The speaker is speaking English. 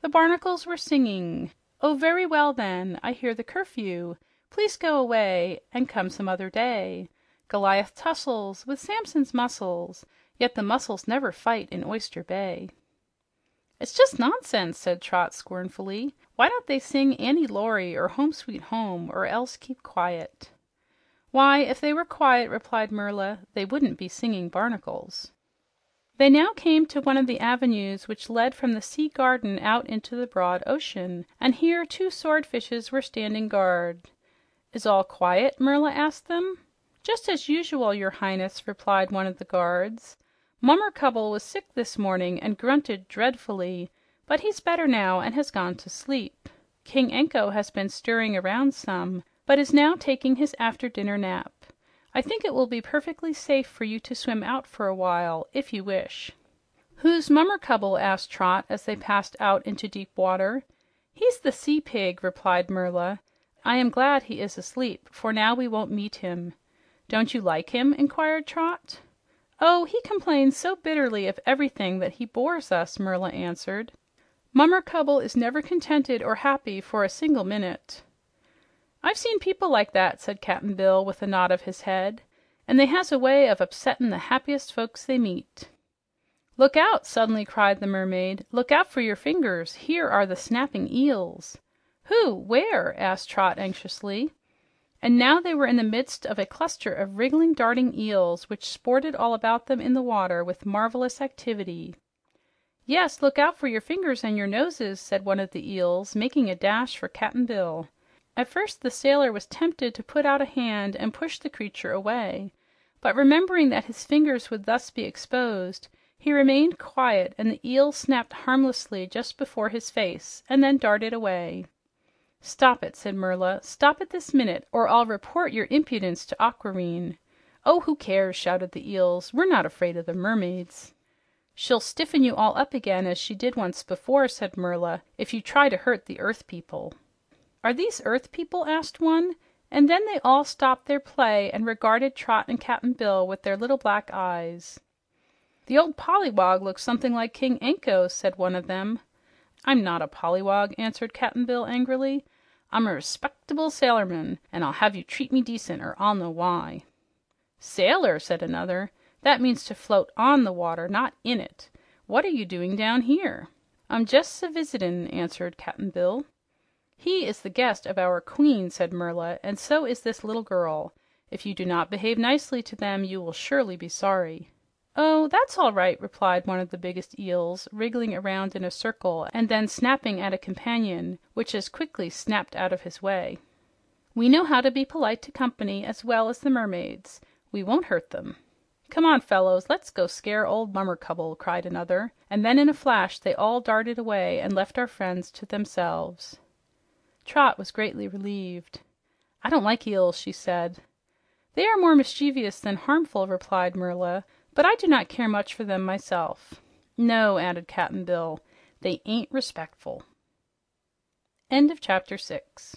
The barnacles were singing, "Oh, very well then, I hear the curfew. Please go away and come some other day. Goliath tussles with Samson's muscles, yet the muscles never fight in Oyster Bay." "It's just nonsense," said Trot scornfully. "Why don't they sing 'Annie Laurie' or 'Home Sweet Home' or else keep quiet?" "Why, if they were quiet," replied Merla, "they wouldn't be singing barnacles." They now came to one of the avenues which led from the sea garden out into the broad ocean, and here two swordfishes were standing guard. "Is all quiet?" Merla asked them. "Just as usual, your highness," replied one of the guards. "Mummercubble was sick this morning and grunted dreadfully, but he's better now and has gone to sleep. King Anko has been stirring around some, but is now taking his after-dinner nap. I think it will be perfectly safe for you to swim out for a while, if you wish." "Who's Mummercubble?" asked Trot as they passed out into deep water. "He's the sea pig," replied Merla. "I am glad he is asleep, for now we won't meet him." "Don't you like him?" inquired Trot. "Oh, he complains so bitterly of everything that he bores us," Merla answered. "Mummercubble is never contented or happy for a single minute." "I've seen people like that," said Cap'n Bill with a nod of his head, "and they has a way of upsettin' the happiest folks they meet." "Look out!" suddenly cried the mermaid. "Look out for your fingers! Here are the snapping eels!" "Who? Where?" asked Trot anxiously. And now they were in the midst of a cluster of wriggling, darting eels which sported all about them in the water with marvelous activity. "Yes, look out for your fingers and your noses," said one of the eels, making a dash for Cap'n Bill. At first the sailor was tempted to put out a hand and push the creature away, but remembering that his fingers would thus be exposed, he remained quiet and the eel snapped harmlessly just before his face and then darted away. "Stop it," said Merla. "Stop it this minute, or I'll report your impudence to Aquareine." "Oh, who cares?" shouted the eels. "We're not afraid of the mermaids." "She'll stiffen you all up again as she did once before," said Merla, "if you try to hurt the earth people." "Are these earth people?" asked one, and then they all stopped their play and regarded Trot and Cap'n Bill with their little black eyes. "The old pollywog looks something like King Anko," said one of them. "I'm not a pollywog," answered Cap'n Bill angrily. "I'm a respectable sailorman, and I'll have you treat me decent or I'll know why." "Sailor," said another. "That means to float on the water, not in it. What are you doing down here?" "I'm jes' a visitin'," answered Cap'n Bill. "He is the guest of our queen," said Merla, "and so is this little girl. If you do not behave nicely to them, you will surely be sorry." "Oh, that's all right," replied one of the biggest eels, wriggling around in a circle and then snapping at a companion, which as quickly snapped out of his way. "We know how to be polite to company as well as the mermaids. We won't hurt them." "Come on, fellows, let's go scare old Mummercubble," cried another, and then in a flash they all darted away and left our friends to themselves. Trot was greatly relieved. "I don't like eels," she said. "They are more mischievous than harmful," replied Merla, "but I do not care much for them myself." "No," added Cap'n Bill, "they ain't respectful." End of chapter 6.